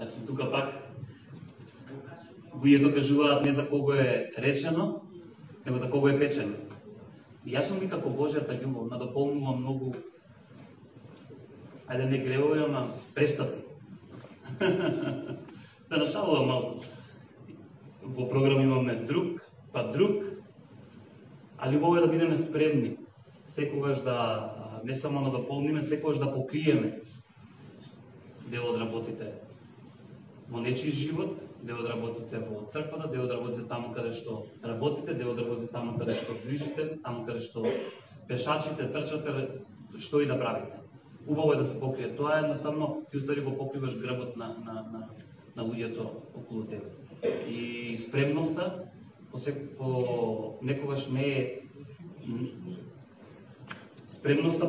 Јас сум тука пак. Луѓето кажуваат не за кого е речено, него за кого е печено. И јас сум како Божјата љубов, надополнува многу, ајде не гревови, ама престапи. Се нашалувам малку. Во програм имаме друг, па друг, а љубов е да бидеме спремни. Секогаш да не само надополниме, секогаш да покриеме дел од работите во нечи живот, дел од работите во црквата, дел од работите таму каде што работите, дел од работите таму каде што движите, таму каде што пешачите, трчате, што и да правите. Убаво е да се покрие. Тоа е едноставно, ти устари го покриваш грбот на луѓето околу тебе. И спремноста понекогаш не е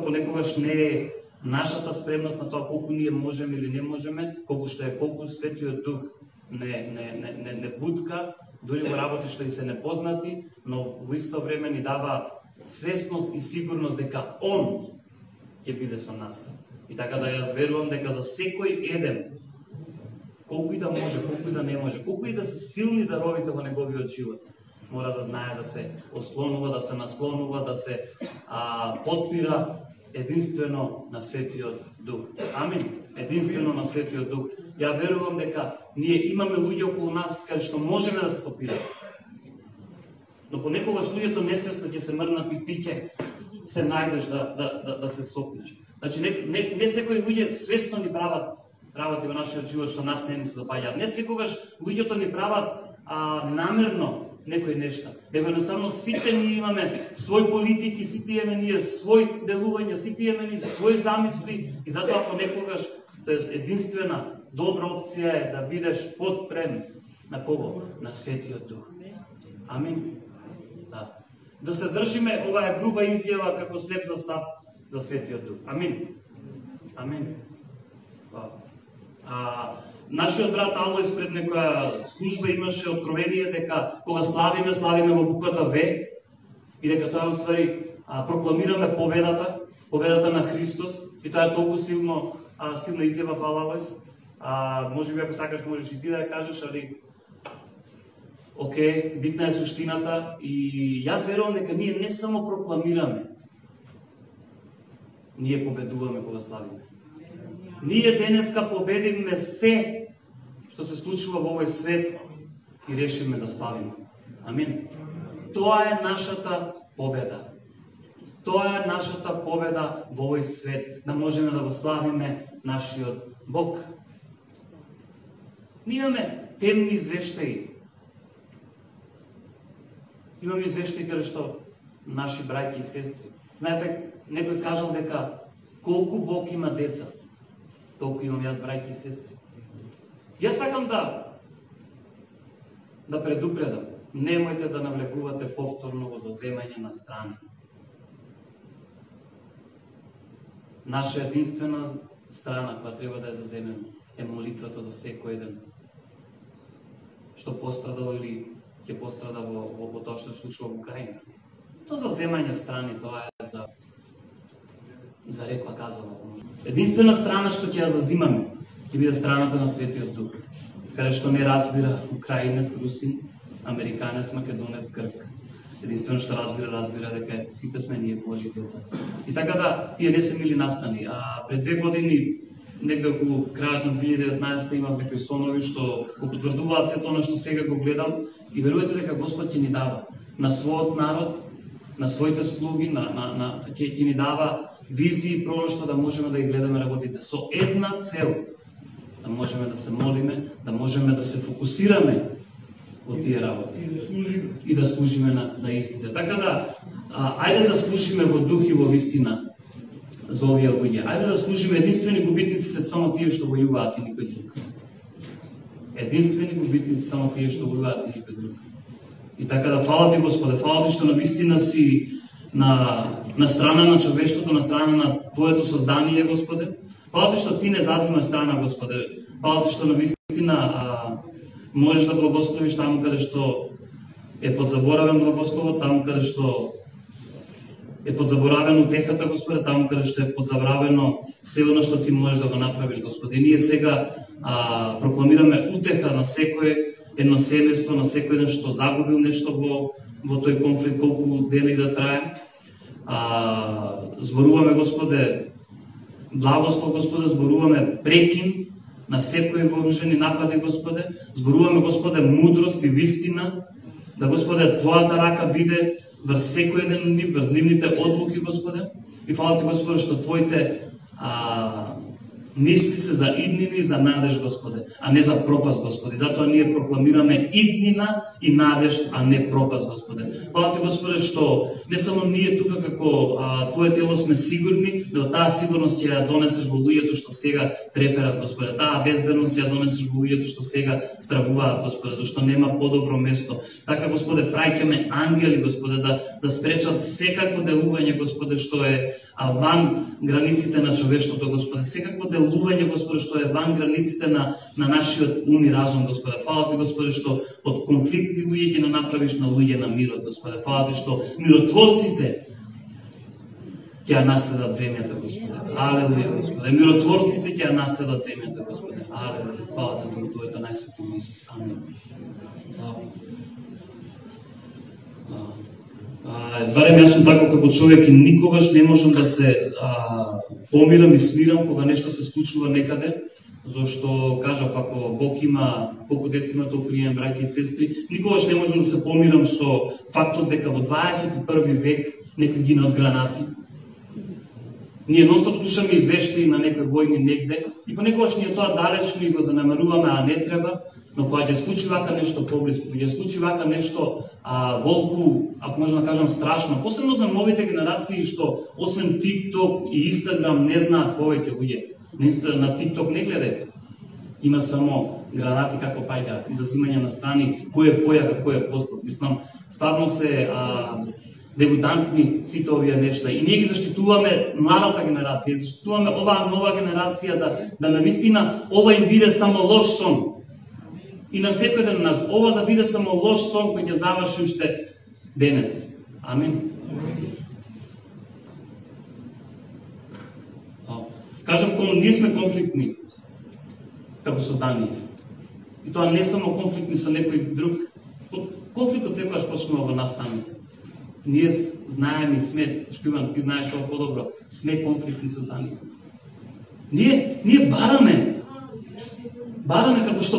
понекогаш не е нашата спремност на тоа колку ние можеме или не можеме, колку Светиот Дух не бутка, дури во работи што и се непознати, но во исто време ни дава свесност и сигурност дека Он ќе биде со нас. И така да јас верувам дека за секој еден, колку и да може, колку и да не може, колку и да се силни даровите во неговиот живот, мора да знае да се ослонува, да се наслонува, да се подпира единствено на Светиот Дух. Амин. Единствено на Светиот Дух. Ја верувам дека ние имаме луѓе околу нас кај што можеме да се подпираме. Но понекогаш луѓето несвесно ќе се мрнат и ти ќе се најдеш да се сопнеш. Значи не секои луѓе свесно ни прават работи во нашиот живот што нас не ни се допаѓаат. Не секогаш луѓето ни прават намерно некои нешта. Него едноставно сите ние имаме свој политики, сите имаме ние свој делување, сите имаме ние свој замисли и затоа понекогаш, тоест единствена добра опција е да бидеш подпрем на кого? На Светиот Дух. Амин. Да се држиме, ова е груба изјава како слеп за стап за Светиот Дух. Амин. Амин. Нашиот брат Алојс пред некоја служба имаше откровение дека кога славиме во буквата В и дека тоа уствари прокламираме победата на Христос и тоа е толку силна изјава, фала Алојс. Можеби ако сакаш можеш и ти да ја кажеш, али окей, битна е суштината и јас верувам дека ние не само прокламираме, ние победуваме кога славиме. Ние денеска победиме се што се случува во овој свет и решиме да славиме. Амин. Тоа е нашата победа. Тоа е нашата победа во овој свет, да можеме да го славиме нашиот Бог. Ние имаме темни извештаи. Имаме извештаи каде што наши браќи и сестри. Знаете, некој кажал дека колку Бог има деца, толку имам јас браќи и сестри. Јас сакам да предупредам, немојте да навлекувате повторно во заземање на страни. Наша единствена страна која треба да ја заземеме е молитвата за секој еден што пострадал или ќе пострада во тоа што се случува во Украина. Тоа заземање страни, тоа е за рекла казала. Единствена страна што ќе ја зазимаме ќе биде страната на Светиот Дух, каде што не разбира украинец, русин, американец, македонец, грк. Единствено што разбира дека сите сме ние Божји деца. И така да, тие не се мили настани. Пред 2 години, негде околу крајот на 2019 имав некои сонови што го потврдуваат сето она што сега го гледам и верувате дека Господ ќе ни дава на својот народ, на своите слуги, ќе ни дава визии и пророштва да можеме да ги гледаме работите со една цел, да можеме да се молиме, да можеме да се фокусираме во тие работи и да служиме на истите. Така да, ајде да служиме во дух и во вистина за овие луѓе. Ајде да служиме, единствени губитници се само тие што војуваат и никој друг. Единствени губитници само тие што војуваат и никој друг. И така да, фала ти Господе, фала ти што на вистина си на страна на човештвото, на страна на Твоето создание, Господе. Фала ти што ти не зазимаш страна, Господе. Фала ти што на вистина можеш да благословиш таму каде што е подзаборавен благословот, таму каде што е подзаборавено утехата, Господе, таму каде што е подзаборавено се оно што ти можеш да го направиш, Господе. И ние сега прокламираме утеха на секој едно семејство, на секој еден што загубил нешто во тој конфликт, колку дени да трае. Зборуваме, Господе, благослов, Господе, зборуваме прекин на секои вооружени напади, Господе. Зборуваме, Господе, мудрост и вистина, да, Господе, Твојата рака биде врз секој еден нив, врз нивните одлуки, Господе. И фала Ти, Господе, што Твоите мисли се за иднина и за надеж, Господе, а не за пропаст, Господе. Затоа ние прокламираме иднина и надеж, а не пропаст, Господе. Фала Ти, Господе, што не само ние тука како Твое тело сме сигурни, но таа сигурност ја донесеш во луѓето што сега треперат, Господе. Таа безбедност ја донесеш во луѓето што сега стравуваат, Господе, зашто нема подобро место. Така, Господе, праќаме ангели, Господе, да спречат секакво делување, Господе, што е ван границите на човештвото, Господе. Секакво делување, Господе, што е ван границите на нашиот ум и разум, Господе. Фала Ти, Господе, што од конфликтни луѓе ќе направиш на луѓе на мирот, Господе. Фала Ти, што миротворците ќе ја наследат земјата, Господе. Алелуја, Господе. Миротворците ќе ја наследат земјата, Господе. Алелуја. Фала Ти во Твоето најсвето име, Исус. Амин. Барем јас сум тако како човек и никогаш не можам да се помирам и смирам кога нешто се случува некаде, зашто кажав, ако Бог има колку деца има, толку имам браќа и сестри, никогаш не можам да се помирам со фактот дека во 21 век некој гине од гранати. Ние нонстоп слушаме извештаи на некои војни негде и понекогаш ние тоа далечно и го занемаруваме, а не треба, но кога ќе случи вака нешто поблиску, ќе случи вака нешто волку, ако можам да кажам страшно, посебно за новите генерации што освен TikTok и Instagram не знаат повеќе луѓе. На TikTok не гледате. Има само гранати како паѓаат и зазимање на страни, кој е појага, кој е постат. Мислам, стварно се дегутантни сите овие нешта. И ние ги заштитуваме младата генерација, заштитуваме оваа нова генерација да навистина ова им биде само лош сон. И на секој ден нас ова да биде само лош сон кој ќе заврши уште денес. Амин. Кажав, ние сме конфликтни како создание. И тоа не само конфликтни со некој друг. Конфликтот секогаш почнува во нас самите. Ние знаеме и сме, Шкиван, ти знаеш ова подобро, сме конфликтни создания. Ние бараме како што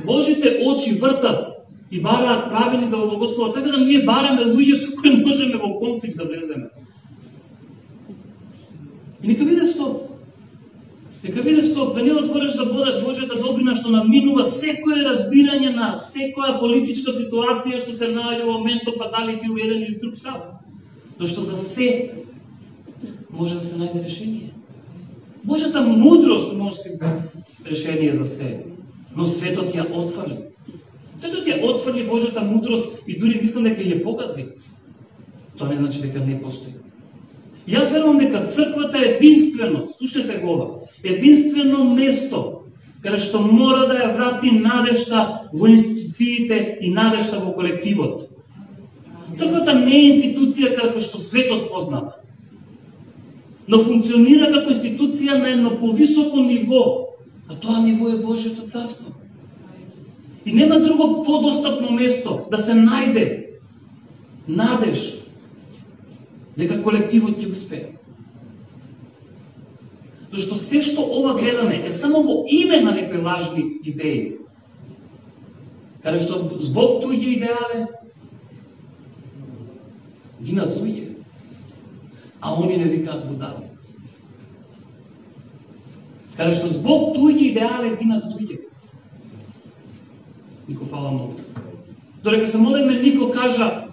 Божите очи вртат и бараат правилни да благословат, така да ние бараме луѓе со кои можеме во конфликт да влеземе. И нека биде стоп. Нека биде стоп, да не разбереш за Божјата добрина што надминува секое разбирање на секоја политичка ситуација што се наоѓа во моментот, па дали бил еден или друг прав. Зашто за се може да се најде решение. Божјата мудрост носи решение за се, но светот ја отфрли. Светот ја отфрли Божјата мудрост и дури мислам дека ја погази. Тоа не значи дека не постои. Јас верувам дека црквата е единствено, слушнете го ова, единствено место каде што мора да ја врати надежта во институциите и надежта во колективот. Црквата не е институција како што светот познава, но функционира како институција на едно повисоко ниво, а тоа ниво е Божјото царство. И нема друго подостапно место да се најде надеж дека колективот ќе успее. Зашто се што ова гледаме е само во име на некои лажни идеи. Каде што због туѓи идеале гинат луѓе, а они не викаат будали. Каде што због туѓи идеале гинат луѓе. Нико фала многу. Додека се молиме, нико кажа: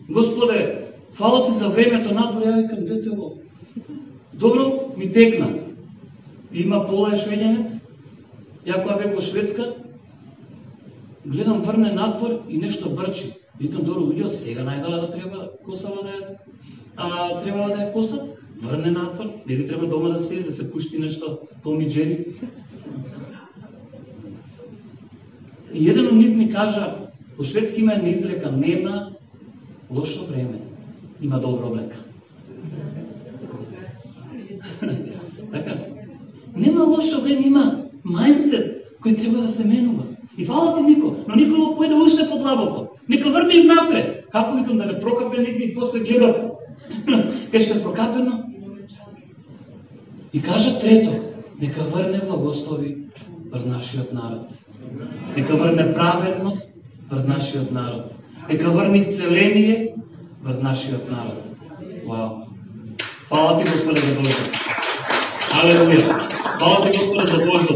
Господе, фала Ти за времето надвор, ја викам, детело. Добро, ми текна. Има Пола е шведјанец. Ја кога бев во Шведска, гледам врне надвор и нешто брчи. Викам, добро, луѓе, сега најдоа да треба косава требала да ја косат. Врне надвор, нели треба дома да седи, да се пушти нешто Томи Джери. И еден од нив ми кажа, во шведски има една изрека: нема лошо време, има добра облека. Така, нема лошо време, има мајндсет, кој треба да се менува. И фала ти Нико, но Нико појде уште подлабоко. Нека врне им напред. Како викам да не прокапе негде и после гледав. Кај што е прокапено. И кажа трето, нека врне благослови врз нашиот народ. Нека врне праведност врз нашиот народ. Нека врне исцеление врз нашиот народ. Вау. Фала ти Господе за Бождо. Алелуја. Фала ти Господе за Бождо.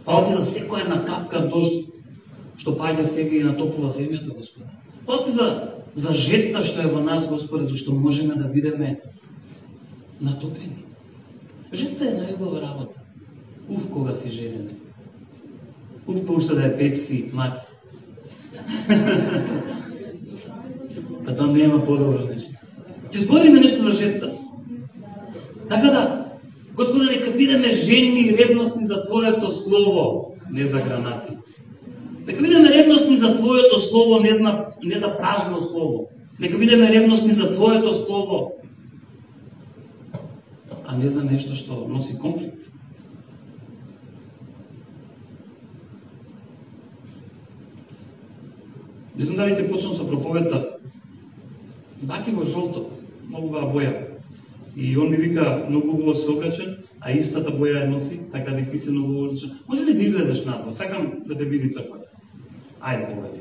Фала ти за секоја една капка дожд што паѓа сега и натопува земјата, Господе. Фала ти за жетта што е во нас, Господе, зашто можеме да бидеме натопени. Жетта е најубава работа. Уф, кога си жеден. Уф, па уште да е Пепси, Макс. Па тоа нема подобро нешто. Ќе збориме нешто за жетта. Така да, Господе, нека бидеме жени и ревностни за Твоето Слово, не за гранати. Нека бидеме ревностни за Твоето Слово, не за празно Слово. Нека бидеме ревностни за Твоето Слово, а не за нешто што носи конфликт. Не знам дали ќе почнам со проповедта. Баки во жолто, многу убава боја. И он ми вика, многу убаво се облечен, а истата боја ја носи, така да ти се многу облечен. Може ли да излезеш надвор? Сакам да те види црквата. Ајде, поведи.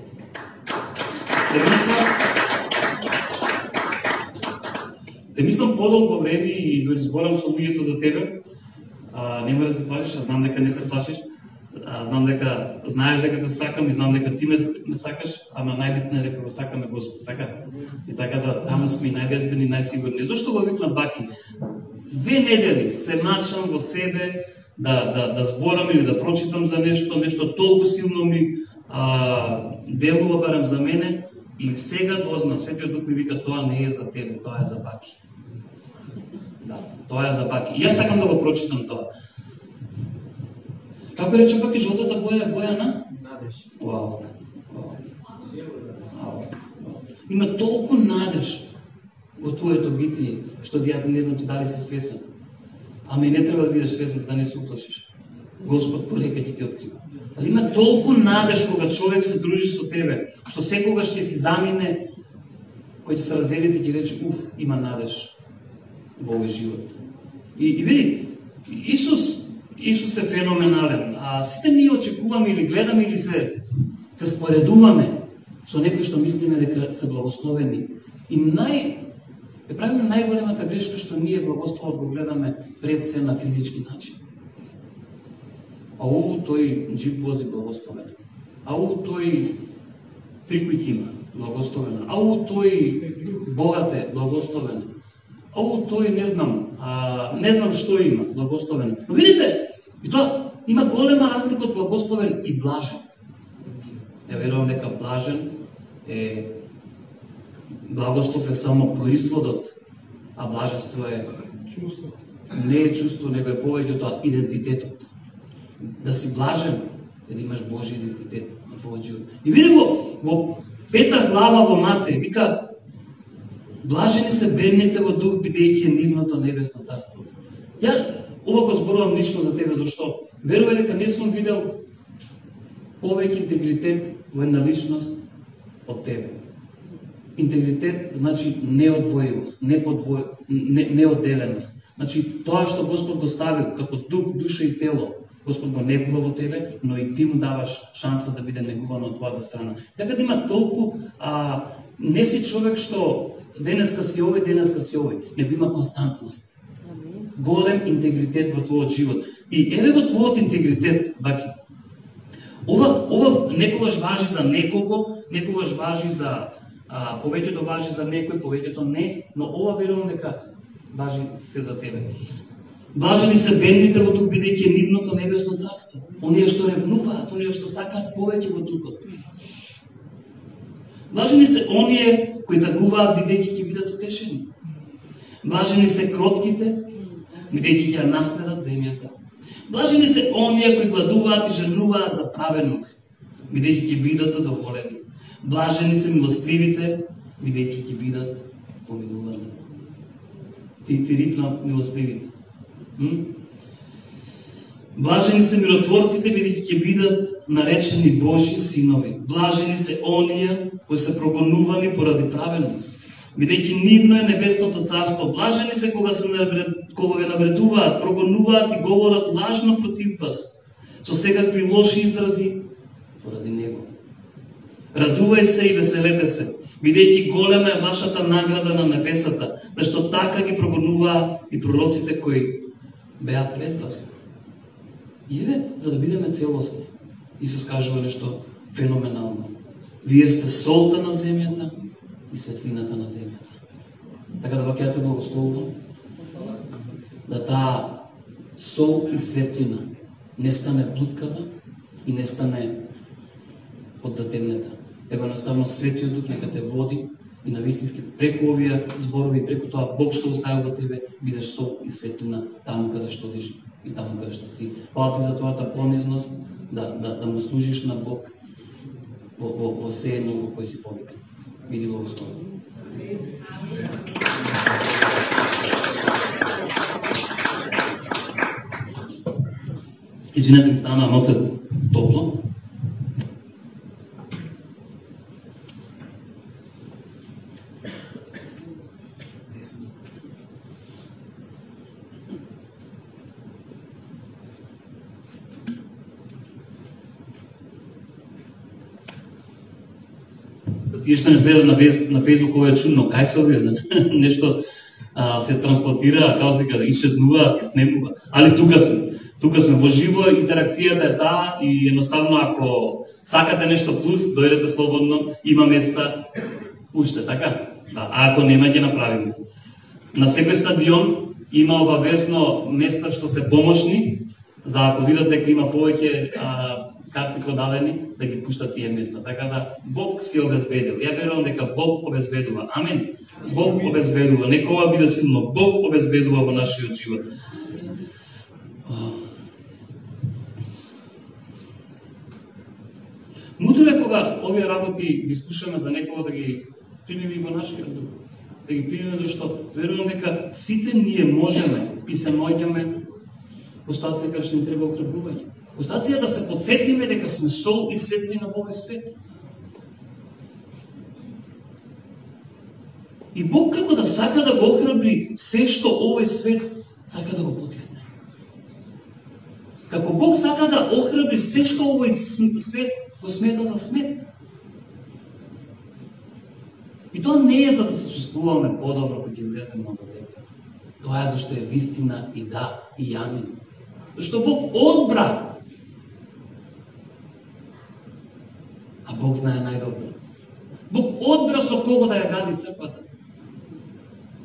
Те мислам подолго време и дори зборам со луѓето за тебе. Нема да се плашиш, а знам дека не се плашиш. Знам дека знаеш дека те сакам и знам дека ти ме сакаш, ама најбитно е дека го сакаме Господ, така? И така да таму сме најбезбедни, најсигурни. Зошто го викна Баки? 2 недели се мачам во себе да зборам или да прочитам за нешто толку силно ми делува барем за мене и сега дознам, Светиот Дух ми вика, тоа не е за тебе, тоа е за Баки. Да, тоа е за Баки. И јас сакам да го прочитам тоа. Како рече Баки, жолтата боја е боја на? Надеж. Вау. Има толку надеж во твоето битие, што ја не знам ти дали си свесен. Ама и не треба да бидеш свесен за да не се уплашиш. Господ полека ќе ти открива. Али има толку надеж кога човек се дружи со тебе, што секогаш ќе си замине, кој ќе се разделите и ќе рече, уф, има надеж во овој живот. И види, Исус е феноменален. А сите ние очекуваме или гледаме или се споредуваме со некои што мислиме дека се благословени. И правиме најголемата грешка што ние благословот го гледаме пред се на физички начин. Ау, тој джип вози, благословен. Ау, тој 3 куќи има, благословен. Ау, тој богат е, благословен. Ау, тој не знам што има, благословен. Но видите, и тоа има голема разлика од благословен и блажен. Ја верувам дека блажен е благослов е само производот, а блаженство е не е чувство, него е повеќе од тоа идентитетот. Да си блажен е да имаш Божи идентитет на твојот живот. И види во 5 глава во Матеј, вика, блажени се бедните во дух, бидејќи е нивното небесно царство. Ја ова го зборувам лично за тебе, зашто верувам дека не сум видел повеќе интегритет во една личност од тебе. Интегритет значи неодвојивост, неодделеност. Значи тоа што Господ го ставил како дух, душа и тело, Господ го негува во тебе, но и ти му даваш шанса да биде негуван од твојата страна. Така да има толку не си човек што денеска си овој, него има константност. Голем интегритет во твојот живот. И еве го твојот интегритет, Баки. Ова некогаш важи за некого, некогаш важи за повеќето важи за некој, повеќето не, но ова верувам дека важи се за тебе. Блажени се бедните во дух, бидејќи е нивното небесно царство. Оние што ревнуваат, оние што сакаат повеќе во духот. Блажени се оние кои тагуваат, бидејќи ќе бидат утешени. Блажени се кротките, бидејќи ќе наследат земјата. Блажени се оние кои гладуваат и женуваат за праведност, бидејќи ќе бидат задоволени. Блажени се милостливите, бидејќи ќе бидат помилувани. Ти рипна милостливите. Блажени се миротворците, бидејќи ќе бидат наречени Божји синови. Блажени се оние кои се прогонувани поради праведност, бидејќи нивно е небесното царство. Блажени се кога ве навредуваат, прогонуваат и говорат лажно против вас, со секакви лоши изрази поради него. Радувај се и веселете се, бидејќи голема е вашата награда на небесата, зашто така ги прогонуваа и пророците кои беа пред вас. И еве, за да бидеме целосни, Исус кажува нешто феноменално. Вие сте солта на земјата и светлината на земјата. Така да ќе те благословувам да таа сол и светлина не стане блуткава и не стане подзатемнета. Ево наставно Светиот Дух нека те води и навистински преку овие зборови, преку тоа Бог што оставил во тебе, бидеш сол и светлина таму каде што одиш и таму каде што си. Фала ти за твојата понизност да му служиш на Бог во се едно во кој си повикан. Биди благословен. Извинете, ми стана малце топло. Тие што не следат на Facebook, ова е чудно, кај се овие, нешто се трансплантира, како се каде, исчезнува, и снемува. Али тука сме во живо, интеракцијата е таа и едноставно ако сакате нешто плюс, дојдете слободно, има места, уште, така? Да, а ако нема, ќе направиме. На секој стадион има обавезно места што се помошни, за ако видат дека има повеќе карти продадени, да ги пуштат тие места. Така да Бог си обезбедил. Ја верувам дека Бог обезбедува. Амин. Бог обезбедува. Нека ова биде силно. Бог обезбедува во нашиот живот. Мудро е кога овие работи ги слушаме за некого да ги примиме во нашиот дух. Да ги примиме зашто верувам дека сите ние можеме и се наоѓаме во ситуација каде што ни треба охрабрување. Остација да се подсетиме дека сме сол и светлина во овој свет. И Бог како да сака да го охрабри се што овој свет сака да го потисне. Како Бог сака да охрабри се што овој свет го смета за смет. И тоа не е за да се чувствуваме подобро кога ќе излеземе од овде. Тоа е зашто е вистина и да, и амин. Зашто Бог одбра. А Бог знае најдобро. Бог одбра со кого да ја гради црквата.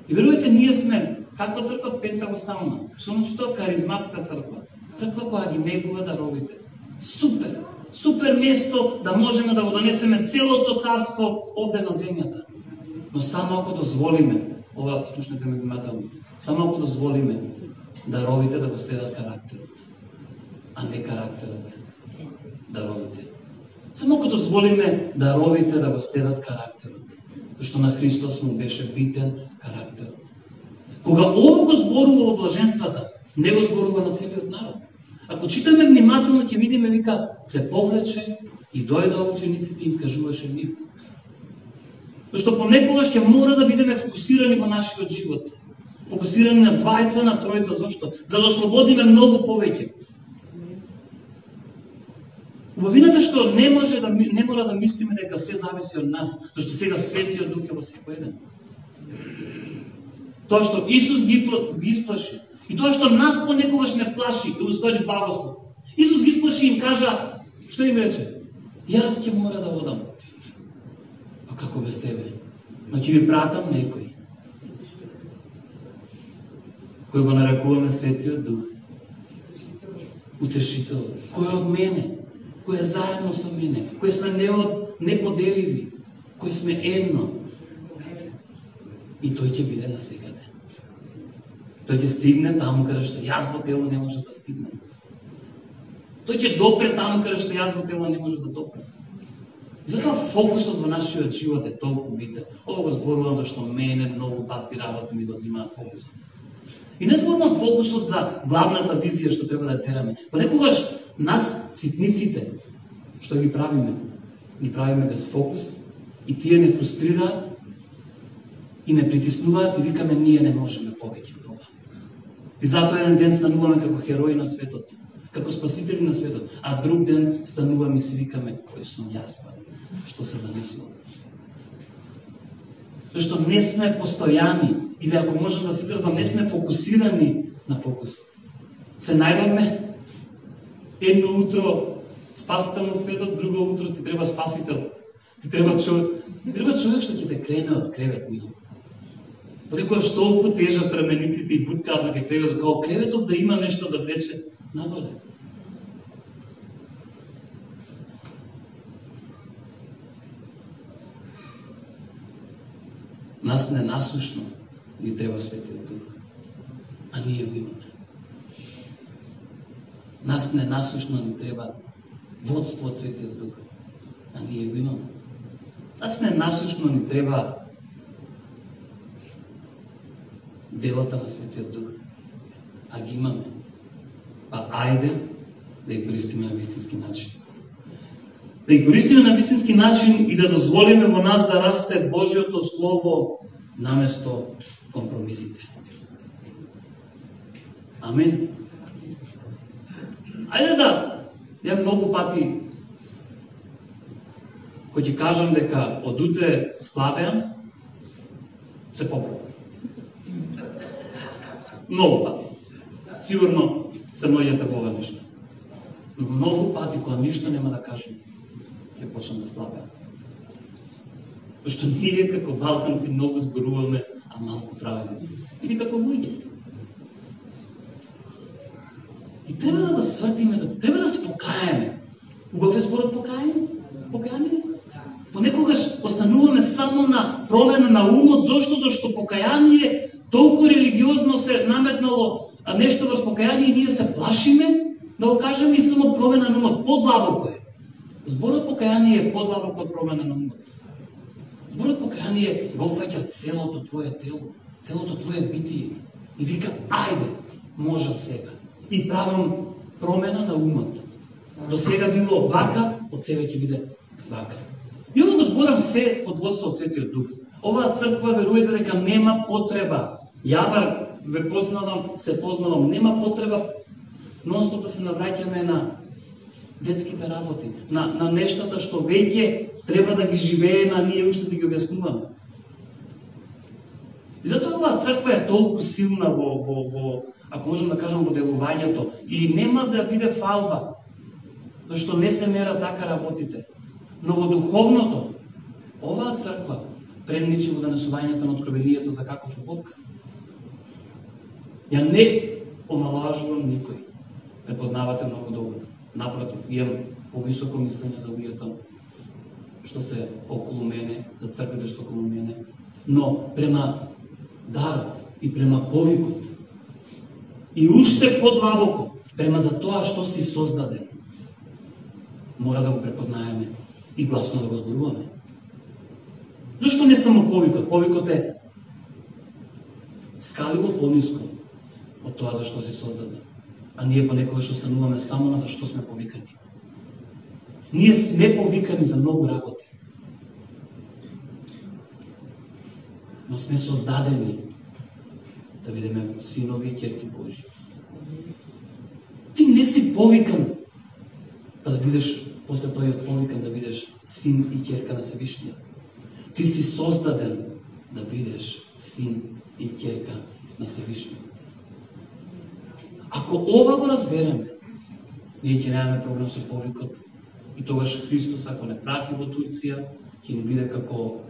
И верувате, ние сме каква црква? Пентагостална. Што значи тоа? Каризматска црква. Црква која ги негува даровите. Супер! Супер место да можеме да го донесеме целото царство овде на земјата. Но само ако дозволиме, ова слушнете ме внимателно, само ако дозволиме даровите да го следат карактерот, а не карактерот даровите. Само ако дозволиме даровите да го следат карактерот, зашто на Христос му беше битен карактерот. Кога ово го зборува во блаженствата, не го зборува на целиот народ. Ако читаме внимателно, ќе видиме, вика, се повлече и дојде учениците и им кажуваше нив. Зашто понекогаш ќе мора да бидеме фокусирани во нашиот живот. Фокусирани на двајца, на тројца, зашто? За да ослободиме многу повеќе. Убавината што не мора да мислиме дека се зависи од нас, зашто сега Светиот Дух е во секој еден. Тоа што Исус ги исплаши и тоа што нас понекогаш не плаши, е уствари благослов. Исус ги исплаши и им кажа, што им рече? Јас ќе мора да одам. А како без тебе? Но ќе ви пратам некој. Кој го нарекуваме Светиот Дух. Утешител. Кој од мене? Кој е заедно со мене? Кој сме неподеливи? Кој сме едно? И тој ќе биде насекаде. Тој ќе стигне таму каде што јас во тело не може да стигне. Тој ќе допре таму каде што јас во тело не може да допре. Затоа фокусот во нашиот живот е толку битен. Ова го зборувам зашто мене многу пати работи ми го одзимаат фокусот. И не зборувам фокусот за главната визија што треба да ја тераме. Понекогаш нас, ситниците, што ги правиме без фокус, и тие не фрустрираат, и не притиснуваат, и викаме, ние не можеме повеќе од ова. И затоа еден ден стануваме како херои на светот, како спасители на светот, а друг ден стануваме и си викаме, кој сум јас, што се замислувам. Зашто не сме постојани, или ако можам да се изразам, не сме фокусирани на фокус. Се најдовме, едно утро спасител на светот, друго утро ти треба спасител. Ти треба човек што ќе те крене од кревет, мило. Понекогаш толку тежат рамениците и буткаат на креветот, као креветов да има нешто да влече надоле. Нас ненасушно ни треба Светиот Дух, а ние го имаме. Нас ненасушно ни треба водство од Светиот Дух, а ние го имаме. Нас ненасушно ни треба делата на Светиот Дух, а ги имаме. Па ајде да ги користиме на вистински начин. Да ги користиме на вистински начин и да дозволиме во нас да расте Божјото Слово наместо компромисите. Амин. Ајде да, ја многу пати кој ќе кажам дека од утре славеам, се поправам. Многу пати. Сигурно се наоѓате во ова нешто. Но многу пати кога ништо нема да кажам, ќе почнам да славеам. Зашто ние како балканци многу зборуваме, а малку правиме. Или како луѓе. И треба да го свртиме, треба да се покаеме. Убав е зборот покаяние? Понекогаш остануваме само на промена на умот, зашто покаяние толку религиозно се наметнало нешто врз покаяние и ние се плашиме да го кажеме и само промена на умот. Подлабоко е. Зборот покаяние е подлабоко од промена на умот. Зборот покаяние го фаќа целото твое тело, целото твое битие и вика, ајде, можам сега. И правам промена на умот. До сега било вака, од сега ќе биде вака. И ово го зборам се под водство од Светиот Дух. Оваа црква веруете дека нема потреба. Ја бар ве познавам, се познавам, нема потреба нонстоп да се навраќаме на детските работи, на нештата што веќе треба да ги живееме, а ние уште да ги објаснуваме. И затоа оваа црква е толку силна во ако можам да кажам, во делувањето. И нема да биде фалба, зашто не се мера така работите. Но во духовното, оваа црква предничи во донесувањето на откровението за каков е Бог. Ја не омалажувам никој. Ме познавате многу добро. Напротив, имам повисоко мислење за луѓето што се околу мене, за црквите што околу мене. Но према дарот и према повикот и уште подлабоко према за тоа што си создаден, мора да го препознаеме и гласно да го зборуваме. Зошто не само повикот? Повикот е скалило пониско од тоа за што си создаден. А ние понекогаш остануваме само на за што сме повикани. Ние сме повикани за многу работи. Но сме создадени да бидеме синови и ќерки Божи. Ти не си повикан да бидеш, после тој повикан да бидеш син и ќерка на Севишниот. Ти си создаден да бидеш син и ќерка на Севишниот. Ако ова го разбереме, ние ќе немаме проблем со повикот и тогаш Христос, ако не прати во Турција, ќе ни биде како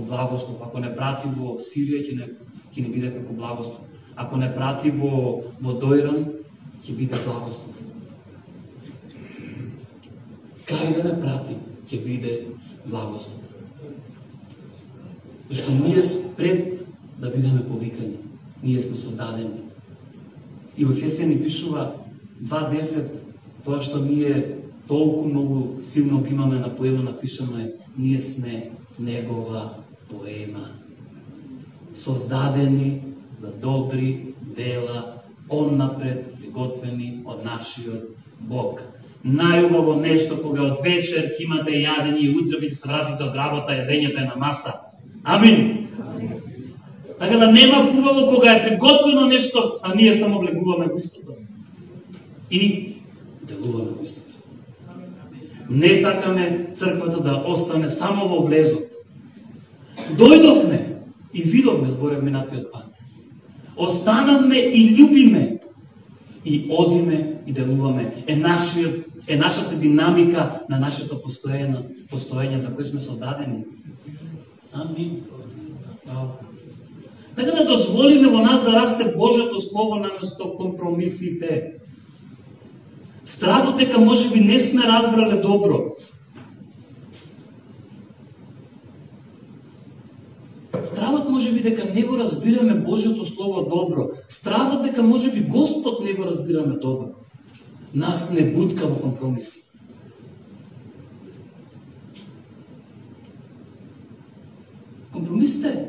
благослов. Ако не прати во Сирија, ќе ни биде како благослов. Ако не прати во Дојран, ќе биде благослов. Кај да не прати, ќе биде благослов. Зашто ние пред да бидеме повикани, ние сме создадени. И во Ефесени пишува 2:10, тоа што ние толку многу силно го имаме на поема напишано е, ние сме Негова поема. Создадени за добри дела однапред приготвени од нашиот Бог. Најубаво нешто кога од вечер ќе имате јадење и утре ќе се вратите од работа, јадењето е на маса. Амин. Така да нема убаво кога е приготвено нешто, а ние само влегуваме во истото. И делуваме во истото. Не сакаме црквата да остане само во влезот. Дојдовме и видовме, зборев минатиот пат. Останавме и љубиме. И одиме и делуваме. Е нашата динамика на нашето постоење за кој сме создадени. Амин. Така да дозволиме во нас да расте Божјото Слово наместо компромисите. Стравот дека може би не сме разбрале добро. Стравот може би дека не го разбираме Божјото Слово добро. Стравот дека може би Господ не го разбираме добро. Нас не бутка во компромиси. Компромисите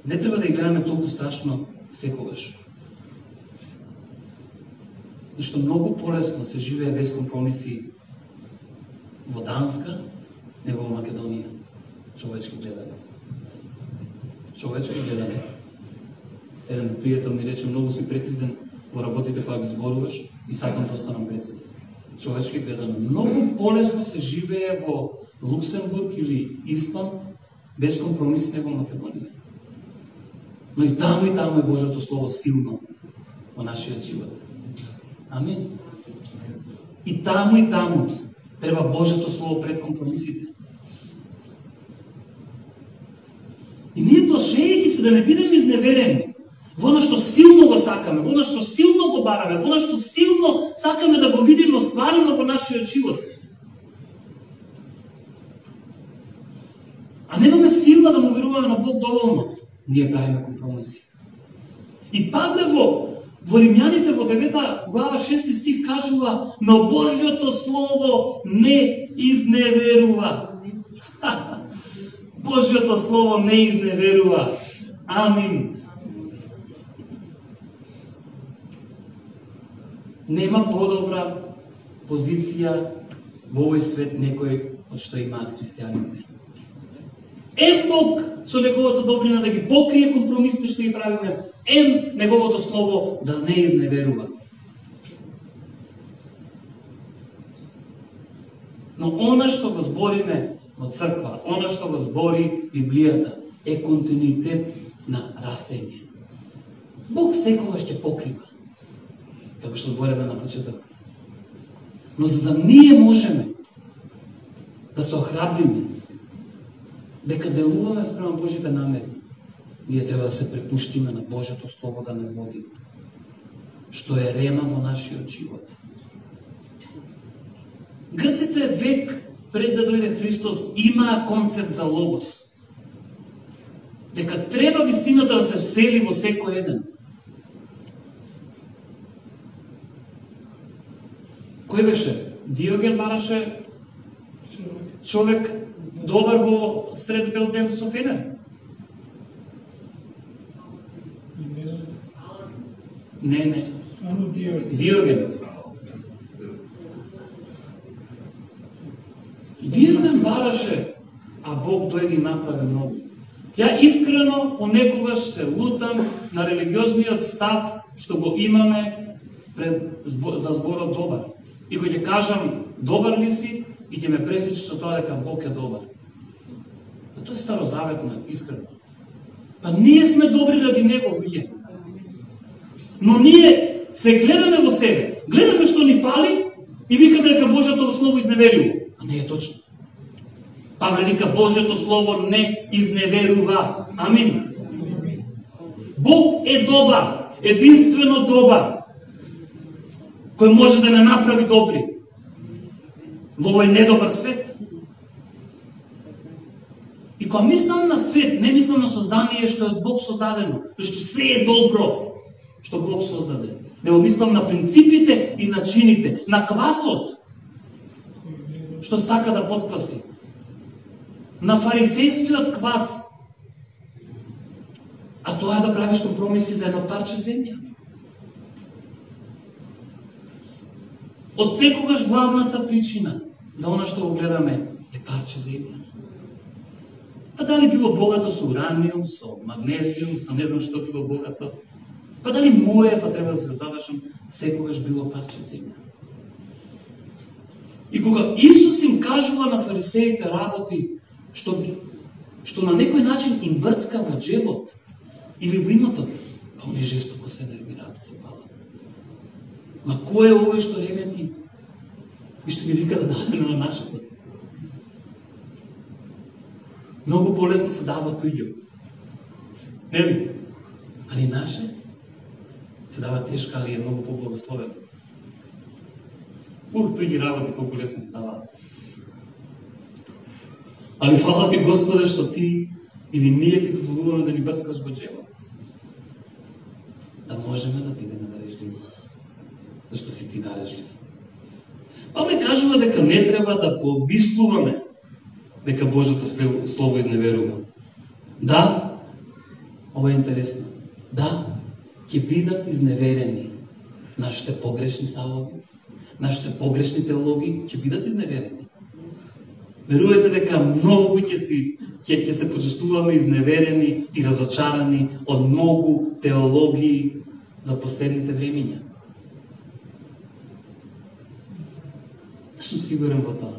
не треба да играеме толку страшно секогаш. Зашто многу полесно се живее без компромиси во Данска, него во Македонија. Човечки гледање. Човечки гледање. Еден пријател ми рече, многу си прецизен во работите кога ги зборуваш и сакам да останам прецизен. Човечки гледање. Многу полесно се живее во Луксембург или Испан без компромиси него во Македонија. Но и таму е Божјото Слово силно во нашиот живот. Амин. И таму треба Божјото Слово пред компромисите. И ние плашејќи се да не бидеме изневерени во она што силно го сакаме, во она што силно го бараме, во она што силно сакаме да го видиме остварено во нашиот живот. А немаме сила да му веруваме на Бог доволно. Ние правиме компромиси. И Павле во Римјаните во 9 глава 6 стих кажува: но Божјото Слово не изневерува. Божјото Слово не изневерува. Амин. Нема подобра позиција во овој свет некој од што имаат христијаните. Бог со неговото добрина да ги покрие компромисите што ги правиме, неговото Слово да не изневерува. Но она што го збориме во црква, она што го збори Библијата, е континуитет на растење. Бог секогаш ќе покрива, како што збореме на почетокот. Но за да ние можеме да се охрабриме, дека делуваме спрема Божите намери, ние треба да се препуштиме на Божјото Слово да не води, што е рема во нашиот живот. Грците век пред да дојде Христос имаа концепт за логос. Дека треба вистината да се всели во секој еден. Кој беше? Диоген бараше човек добар во сред бел ден со фенер? Не. Само Диоген. Диоген бараше, а Бог дојде и направи многу. Ја искрено понекогаш се лутам на религиозниот став што го имаме за зборот добар. И кога ќе кажам добар ли си, и ќе ме пресечи со тоа дека Бог е добар. Тоа е старозаветно, искрено. Па ние сме добри ради Него, луѓе. Но ние се гледаме во себе, гледаме што ни фали и викаме дека Божјото Слово изневерува. А не е точно. Павле вика Божјото Слово не изневерува. Амин. Бог е добар, единствено добар, кој може да не направи добри во овој недобар свет. И кога мислам на свет, не мислам на создание што е од Бог создадено, зашто се е добро што Бог создаде. Не мислам на принципите и начините, на квасот што сака да подкваси, на фарисејскиот квас. А тоа тоа е да правиш компромиси за едно парче земја. Од секогаш главната причина за она што го гледаме е парче земја. Па дали било богато со ураниум, со магнезиум, со не знам што било богато, па дали моје, па треба да се го задржам, секогаш било парче земја. И кога Исус им кажува на фарисеите работи, што на некој начин им брцка во джебот или во имотот, па они жестоко се нервираат, се палат. Ма кој е овој што ремети и што ги вика да дадеме на нашето? Многу полесно се дава туѓо. Нели? Али наше се дава тешка, али е многу поблагословено. Туѓи работи колку лесно се даваат. Али фала ти Господе што ти или ние ти дозволуваме да ни брцкаш во джебот. Да можеме да бидеме дарежливи. Зашто си ти дарежлив. Павле кажува дека не треба да пообмислуваме дека Божјото Слово изневерува. Да, ова е интересно. Да, ќе бидат изневерени нашите погрешни ставови, нашите погрешни теологии ќе бидат изневерени. Верувајте дека многу ќе се почувствуваме изневерени и разочарани од многу теологии за последните времиња. Не сум сигурен во тоа.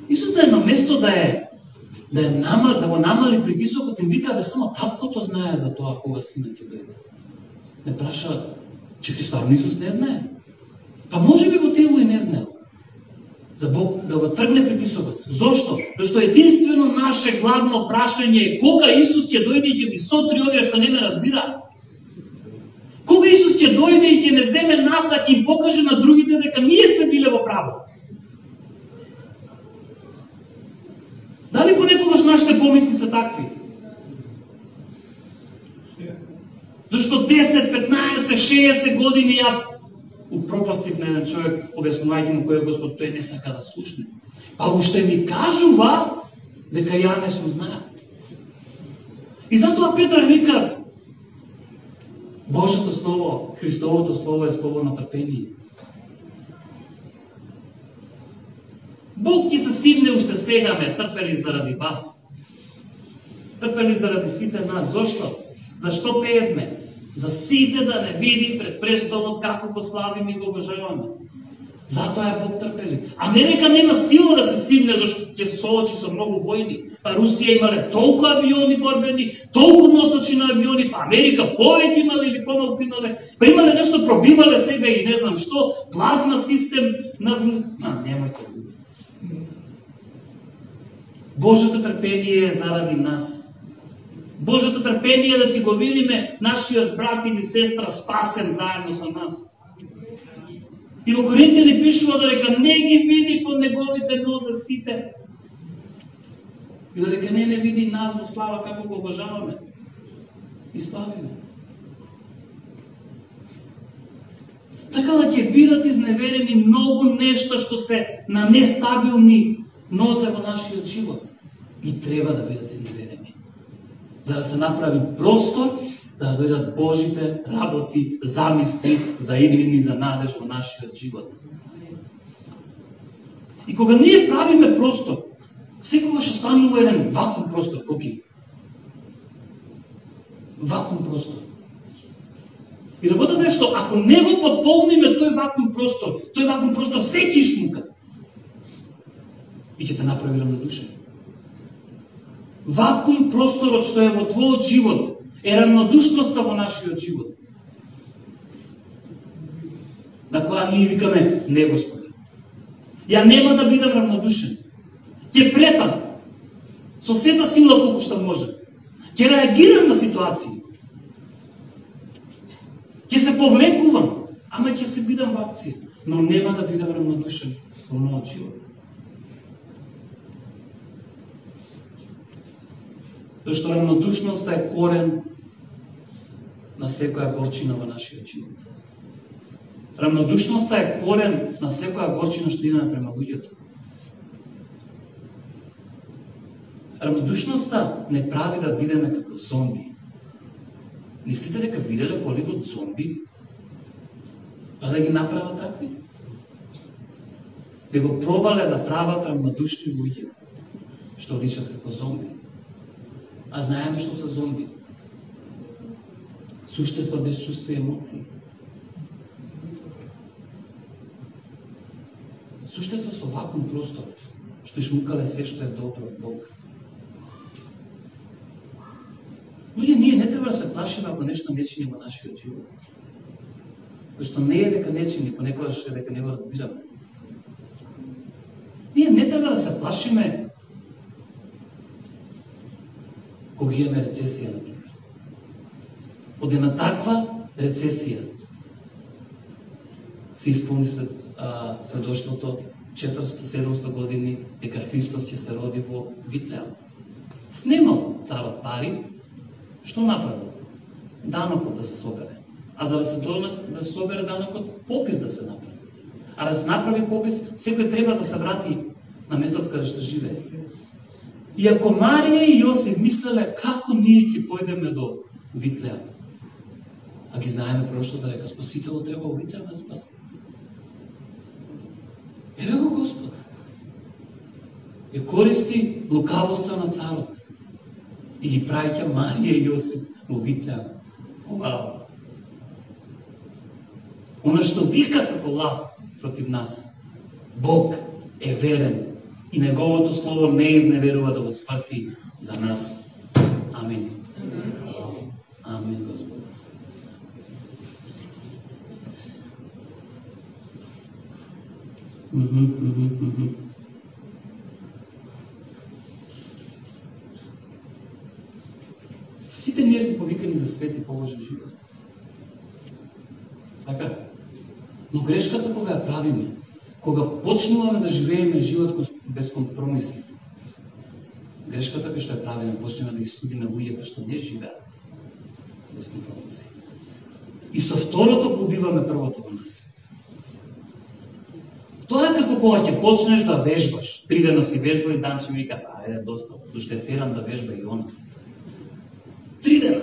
Исус на едно место да го намали притисокот, им вика бе само таткото знае за тоа кога синот ќе дојде. Не праша, че стварно Исус не знае. Па може би во тело и не знаел. За Бог да го тргне притисокот. Зошто? Зашто единствено наше главно прашање е кога Исус ќе дојде и ќе ги сотри овие што не ме разбира. Кога Исус ќе дојде и ќе не земе нас, а ќе им покаже на другите дека ние сме биле во право. Дали понекогаш нашите помисли се такви? Зашто 10, 15, 60 години ја упропастив на еден човек, објаснувајќи му кој е Господ, тој не сака да слушне. Па уште ми кажува дека ја не сум знае. И затоа Петар вика, Божјото Слово, Христовото Слово е Слово на трпение. Бог ќе се симне уште сега ме трпели заради вас. Трпели заради сите нас. Зошто? Зашто пеевме? За сите да не види пред престолот како го славиме и го обожаваме. Затоа е Бог трпели. А не дека нема сила да се симне, зашто ќе се соочи со многу војни. Па Русија имале толку авиони борбени, толку носачи на авиони, па Америка повеќе имале или помалку имале, па имале нешто пробивале себе и не знам што, плазма систем на... Немојте. Божјото трпение е заради нас. Божјото трпение е да си го видиме нашиот брат или сестра спасен заедно со нас. И во Коринтини пишува дека не ги види по неговите нозе сите. И дека не види нас во слава како го обожаваме и славиме. Така да ќе бидат изневерени многу нешта што се на нестабилни нозе во нашиот живот. И треба да бидат изневерени. За да се направи простор да дојдат Божите работи, замисли, за иднини, за надеж во нашиот живот. И кога ние правиме простор, секогаш останува еден вакуум простор, коки. Вакуум простор. И работата е што ако не го подполниме тој вакуум простор се ќе шмука. И ќе те направи равнодушен. Вакуум просторот што е во твојот живот е равнодушноста во нашиот живот. На која ние викаме, не Господи. Ја нема да бидам равнодушен. Ќе претам со сета сила колку што може. Ќе реагирам на ситуации. Ќе се повлекувам, ама ќе се бидам во акција. Но нема да бидам равнодушен во мојот живот. Зашто равнодушноста е корен на секоја горчина во нашиот живот. Равнодушноста е корен на секоја горчина што имаме према луѓето. Рамнодушноста не прави да бидеме како зомби. Мислите дека виделе Холивуд зомби, па да ги направат такви? Да го пробале да прават рамнодушни луѓе, што личат како зомби. А знаеме што се зомби. Суштество без чувства и емоции. Суштество со вакуум простор, што измукале се што е добро од Бог. Луѓе, ние не треба да се плашиме ако нешто не чини во нашиот живот. Зашто не е дека не чини, понекогаш е дека не го разбираме. Ние не треба да се плашиме кога имаме рецесија, например. Од една таква рецесија се исполни сведоштвото 400-700 години дека Христос ќе се роди во Витлеем. Снемал царот пари, што направил? Данокот да се собере. А за да се собере данокот, попис да се направи. А да се направи попис, секој треба да се врати на местото каде што живее. И ако Марија и Јосиф мислеле како ние ќе појдеме до Витлеем, а ги знаеме прошто да река Спасителот треба во Витлеем да спаси. Еве го Господ. Ја користи лукавоста на царот и ги праќа Марија и Јосиф во Витлеем. Вау! Оно што вика како лав против нас, Бог е верен и Неговото слово не изневерува да го сврти за нас. Амин. Амин, Господи. Сите ние сме повикани за свет и побожен живот. Така? Но грешката кога ја правиме, кога почнуваме да живееме живот без компромиси, грешката кога што ја правиме, почнеме да ги судиме луѓето што не живеат без компромиси. И со второто го убиваме првото во нас. Тоа е како кога ќе почнеш да вежбаш. 3 дена си вежба и Данче ми вика, ајде доста, душте терам да вежба и он. 3 дена.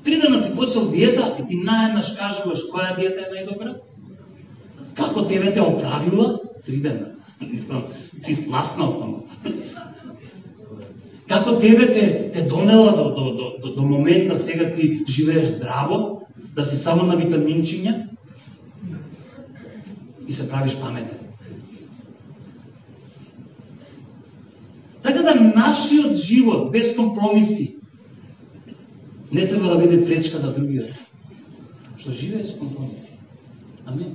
3 дена си почел диета и ти наеднаш кажуваш која диета е најдобра? Како тебе те оправила? 3 дена. Си спласнал само. Како тебе те донела до момента сега ти живееш здраво, да си само на витаминчиња и се правиш паметен. Така да нашиот живот без компромиси не треба да биде пречка за другиот, што живее со компромиси. Амин.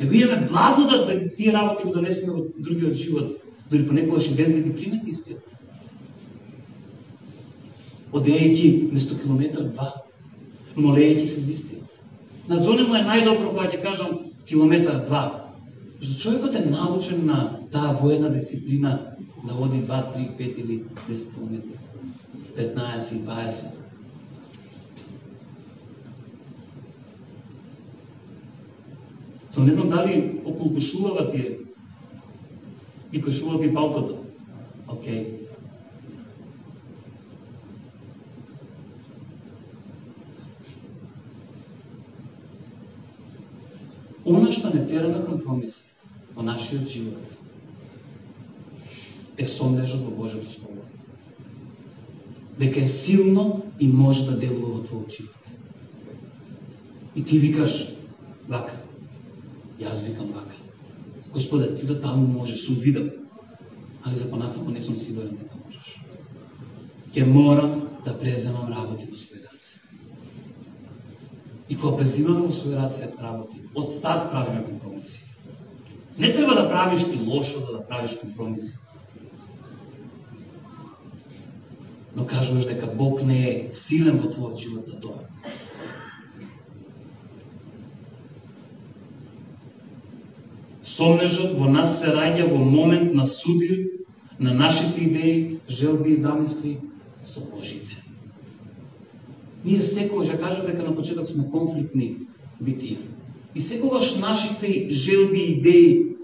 Него имаме благо да тие работи го донесеме во другиот живот, дори понекогаш и без да ги примети истиот. Одејќи место километар 2, молејќи се за истиот. На зоне му е најдобро кога ќе кажам километар 2. Зашто човекот е научен на таа воена дисциплина да оди 2, 3, 5 или 10 километри, 15, 20. Само не знам дали околу кошулава тие и кошулава ти палтото. Океј. Оно што не тера на компромиси во нашиот живот е сомнежот во Божјото Слово. Дека е силно и може да делува во твојот живот. И ти викаш вака, јас викам вака. Господе, ти до таму можеш, сум видел, али за понатаму не сум сигурен дека можеш. Ќе морам да преземам работи во своји раце. И кога презимаме во своји раце работи, од старт правиме компромиси. Не треба да правиш ти лошо за да правиш компромиси. Но кажуваш дека Бог не е силен во твојот живот за тоа. Сомнежот во нас се раѓа во момент на судир на нашите идеи, желби и замисли со Божите. Ние секогаш, ја кажам дека на почеток сме конфликтни битија. И секогаш нашите желби и идеи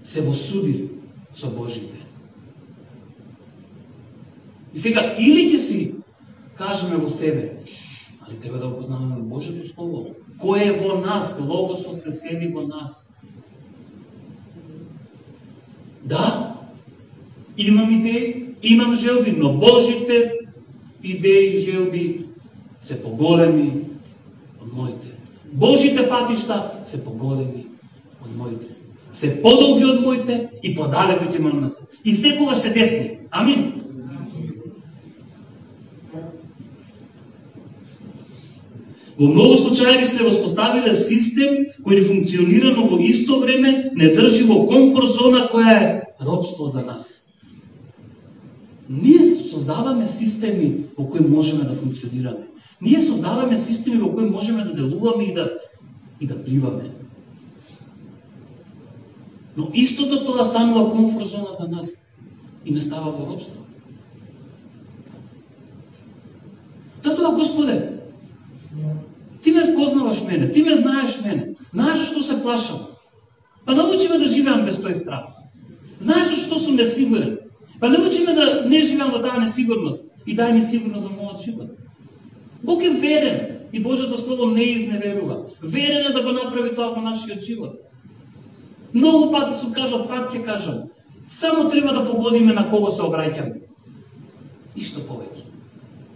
се во судир со Божите. И сега, или ќе си кажеме во себе, али треба да го познаваме Божето Слово. Кој е во нас? Логосот се сели во нас. Да, имам идеи, имам желби, но Божите идеи и желби се поголеми од моите. Божите патишта се поголеми од моите. Се подолги од моите и подалеку ќе имам нас. И секогаш се десни. Амин. Во многу случаи сме воспоставиле систем кој не функционира, но во исто време не држи во комфорт зона која е робство за нас. Ние создаваме системи во кои можеме да функционираме. Ние создаваме системи во кои можеме да делуваме и да пливаме. Но истото тоа станува комфорт зона за нас и не става во робство. Затоа, Господе, Ти ме познаваш мене, Ти ме знаеш мене, знаеш што се плашам. Па научи ме да живеам без тој страх. Знаеш што сум несигурен. Па научи ме да не живеам во таа несигурност и дај ми сигурност за мојот живот. Бог е верен и Божето Слово не изневерува. Верен е да го направи тоа во нашиот живот. Многу пати сум кажал, пак ќе кажам, само треба да погодиме на кого се обраќаме. Ништо повеќе.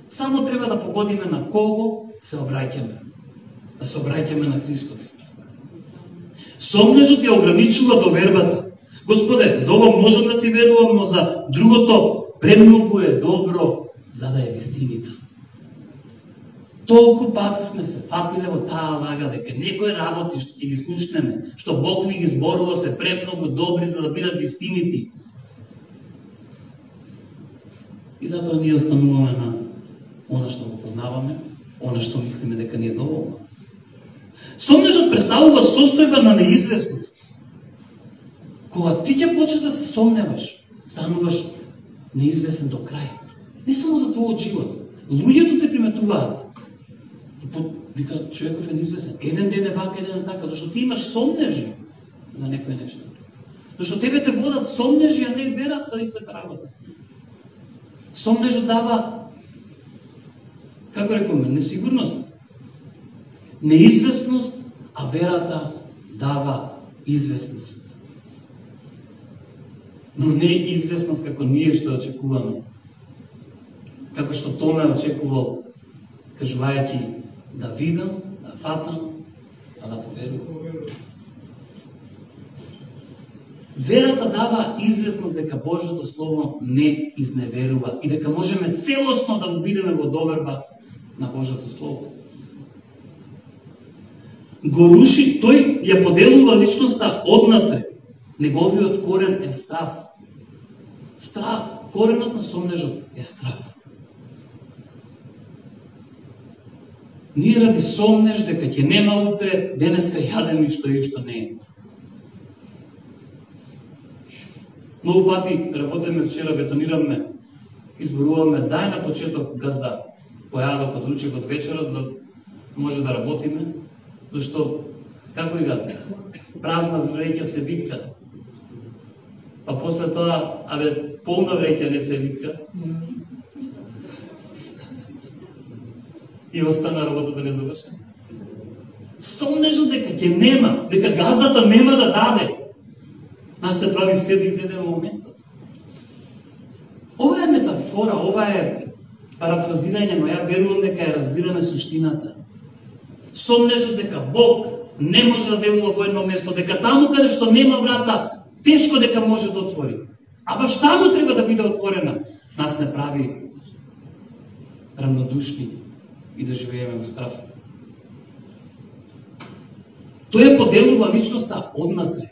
Само треба да погодиме на кого се обраќаме. Да се обраќаме на Христос. Сомнежот ја ограничува довербата. Господе, за ова можам да ти верувам, но за другото премногу е добро за да е вистинита. Толку пати сме се фатиле во таа лага дека некои работи што ќе ги слушнеме, што Бог ни ги зборува, се премногу добри за да бидат вистинити. И затоа ние остануваме на она што го познаваме, она што мислиме дека ни е доволно. Сомнежот представува состојба на неизвестност. Кога ти ќе почнеш да се сомневаш, стануваш неизвестен до крај. Не само за твојот живот. Луѓето те приметуваат. Вика, човеков е неизвестен. Еден ден е вака, еден е така, зашто ти имаш сомнежи за некој нешто. Зашто тебе те водат сомнежи, а не верат за истата работа. Сомнежот дава, како рекоме, несигурност, неизвестност, а верата дава известност. Но не известност како ние што очекуваме. Како што Томе очекувал, кажувајќи да видам, да фатам, а да поверувам. Верата дава известност дека Божјото Слово не изневерува и дека можеме целосно да бидеме во доверба на Божјото Слово. Го руши, тој ја поделува личноста однатре. Неговиот корен е страв. Страв, коренот на сомнежот е страв. Ние ради сомнеж дека ќе нема утре, денеска јадеме што и што не е. Многу пати работиме вчера, бетонираме, изборуваме, дај на почеток газда појадок од ручек од вечера, за да може да работиме, зашто, како и гад, празна вреќа се витка. Па после тоа, полна вреќа не се витка. И остана работата не завршена. Сомнежот дека ќе нема, дека газдата нема да даде, нас те прави се да изедеме моментот. Ова е метафора, ова е парафразирање, но ја верувам дека ја разбираме суштината. Сомнежот дека Бог не може да делува во едно место, дека таму каде што нема врата, тешко дека може да отвори. А баш таму треба да биде отворена. Нас не прави равнодушни и да живееме во страв. Тој ја поделува личноста однатре.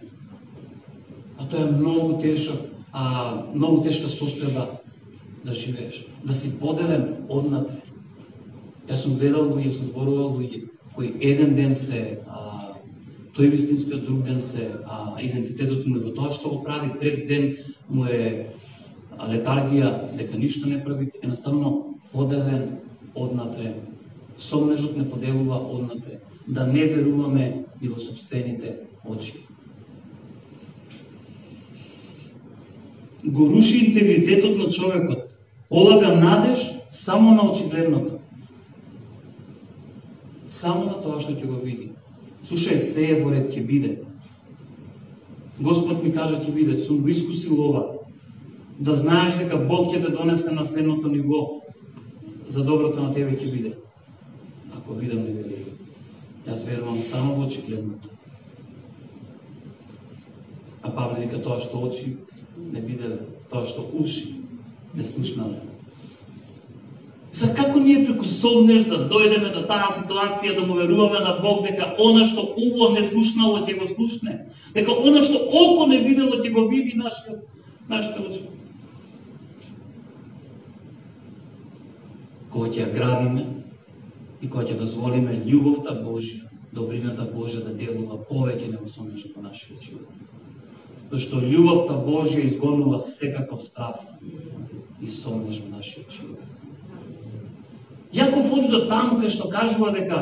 А тоа е многу тешок, многу тешка состојба да живееш, да си поделен однатре. Јас сум гледал луѓе, сум зборувал луѓе кои еден ден се тој вистинскиот, друг ден се идентитетот му е во тоа што го прави, трет ден му е летаргија дека ништо не прави, едноставно поделен однатре. Сомнежот не поделува однатре. Да не веруваме и во собствените очи. Го руши интегритетот на човекот. полага надеж само на очигледното. Само на тоа што ќе го види. Слушај, се е во ред, ќе биде. Господ ми кажа ќе биде, сум го искусил ова. Да знаеш дека Бог ќе те донесе на следното ниво. За доброто на тебе ќе биде. Ако видам не вели. Јас верувам само во очигледното. А Павле вика тоа што очи не биделе, тоа што уши не слушнале. За како ние преку совнеш да дојдеме до таа ситуација да му веруваме на Бог дека она што уво не слушнало ќе го слушне, дека она што око не видело ќе го види нашите очи. Кога ќе ја градиме и кога ќе дозволиме љубовта Божја, добрината Божја да делува повеќе него сонеш по нашиот живот. Зашто љубовта Божја изгонува секаков страф и сонеш во нашиот живот. Јаков оди до таму кај што кажува дека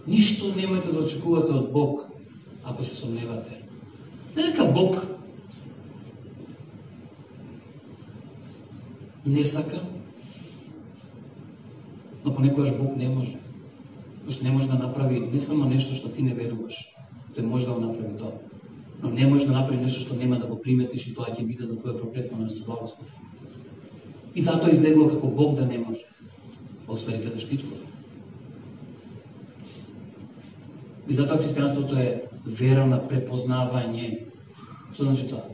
ништо немајте да очекувате од Бог ако се сомневате. Не дека Бог не сака, но понекогаш Бог не може. Зашто не може да направи не само нешто што ти не веруваш, тој може да го направи тоа, но не може да направи нешто што нема да го приметиш и тоа ќе биде за твоја проклетство место благослов. И затоа изгледува како Бог да не може. А уствари те заштитува. И затоа христијанството е вера на препознавање. Што значи тоа?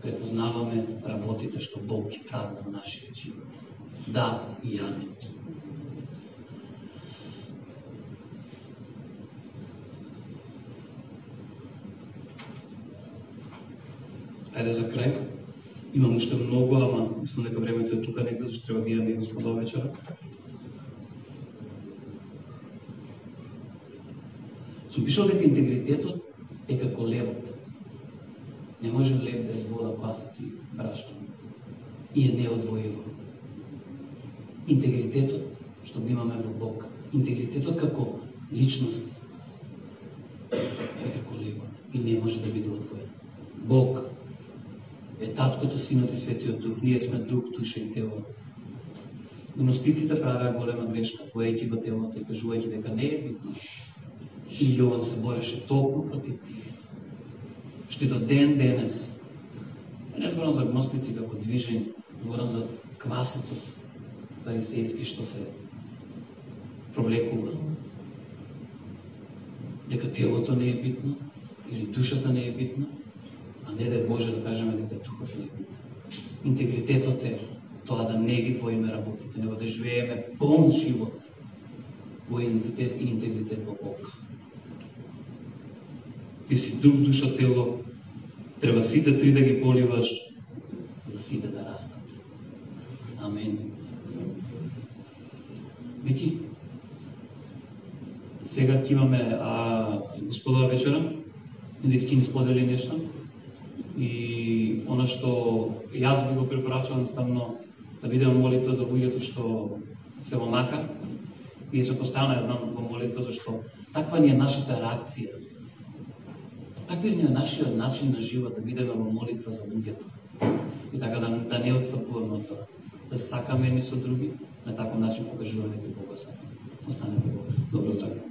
Препознаваме работите што Бог ги прави во нашиот живот. Да и амин. Ајде за крај. Имам уште многу, ама мислам дека времето е тука некаде, зашто треба да идеме и Господова вечера. Сум пишал дека интегритетот е како левот. Не може лев без вода, квасец и брашно. И е неодвоиво. Интегритетот што го имаме во Бог, интегритетот како личност е како левот и не може да биде одвоен. Бог е Таткото, Синот и Светиот Дух. Ние сме дух, душа и тело. Гностиците правеа голема грешка, поејќи го телото и кажувајќи дека не е битно. И Јован се бореше толку против тие. Што и до ден денес, не зборам за гностици како движење, зборам за квасецот фарисејски што се провлекува. Дека телото не е битно, или душата не е битна, а не да Боже да кажеме дека духот не е битен. Интегритетот е тоа да не ги двоиме работите, него да живееме полн живот во идентитет и интегритет во Бог. Ти си дух, душа, тело, треба сите три да ги поливаш, за сите да растат. Амен. Вики, сега ќе имаме Господова вечера, и дека ќе ни сподели нешто. И она што јас би го препорачал едноставно да бидеме молитва за луѓето што се во мака. Ние сме постојано, ја знам, во молитва, зашто таква ни е нашата реакција. Такви ни е нашиот начин на живот, да бидеме во молитва за луѓето. И така да не отстапуваме од тоа. Да сакаме ни со други, на таков начин покажуваме дека Бога сакаме. Останете Бога. Добро здравје.